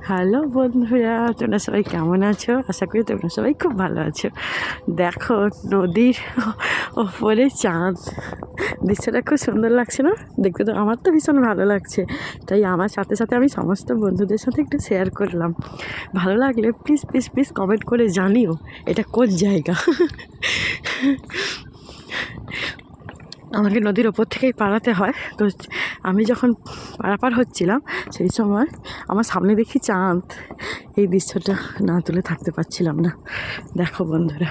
Hello বন্ধুরা, তোমরা সবাই কেমন আছো? আশা করি তোমরা সবাই খুব ভালো আছো। দেখো নদীর ওপরে চাঁদ, দৃশ্যটা খুব সুন্দর লাগছে না? দেখতে তো আমার তো ভীষণ ভালো লাগছে, তাই আমার সাথে সাথে আমি সমস্ত বন্ধুদের সাথে একটু শেয়ার করলাম। ভালো লাগলে প্লিজ প্লিজ প্লিজ কমেন্ট করে জানিও এটা কোন জায়গা। আমাকে নদীর ওপর থেকেই পাড়াতে হয়, তো আমি যখন পারাপার হচ্ছিলাম সেই সময় আমার সামনে দেখি চাঁদ। এই দৃশ্যটা না তুলে থাকতে পারছিলাম না। দেখো বন্ধুরা,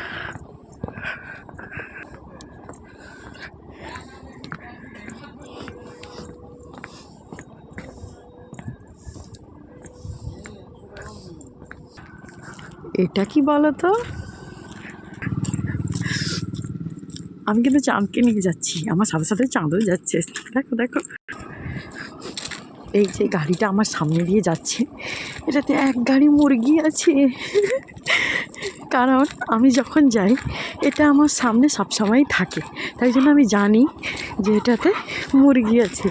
এটা কি বলো তো? আমি কিন্তু চাঁদকে নিয়ে যাচ্ছি, আমার সাথে সাথে চাঁদও যাচ্ছে। দেখো দেখো, এই যে গাড়িটা আমার সামনে দিয়ে যাচ্ছে, এটাতে এক গাড়ি মুরগি আছে। কারণ আমি যখন যাই এটা আমার সামনে সবসময়ই থাকে, তাই জন্য আমি জানি যে এটাতে মুরগি আছে।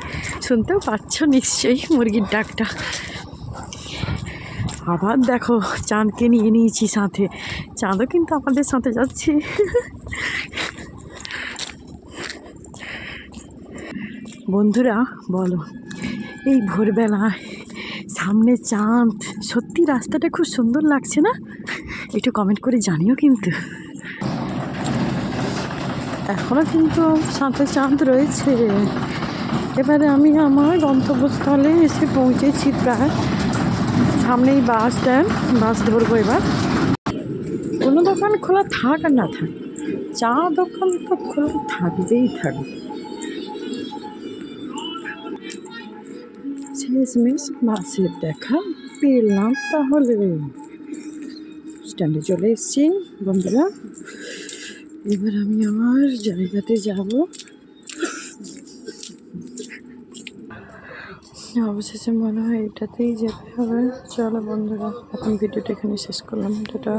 শুনতেও পাচ্ছ নিশ্চয়ই মুরগির ডাকটা। আবার দেখো চাঁদকে নিয়ে নিয়েছি সাথে, চাঁদও কিন্তু আমাদের সাথে যাচ্ছে। বন্ধুরা বলো, এই ভোরবেলায় সামনে চাঁদ, সত্যি রাস্তাটা খুব সুন্দর লাগছে না? একটু কমেন্ট করে জানিও কিন্তু। এখনও কিন্তু সাথে চাঁদ রয়েছে। এবারে আমি আমার গন্তব্যস্থলে এসে পৌঁছেছি প্রায়। সামনেই বাস স্ট্যান্ড, বাস ধরবো এবার। কোনো দোকান খোলা থাক আর না থাক, চা দোকান তো খোলা থাকবেই থাকবে। শেষমেশ বাসের দেখা পেলাম তাহলে। স্ট্যান্ডে চলে এসেছি বন্ধুরা, এবার আমি আমার জায়গাতে যাব। অবশেষে মনে হয় এটাতেই যেতে হবে। চলো বন্ধুরা, এখন ভিডিওটা এখানে শেষ করলাম। এটা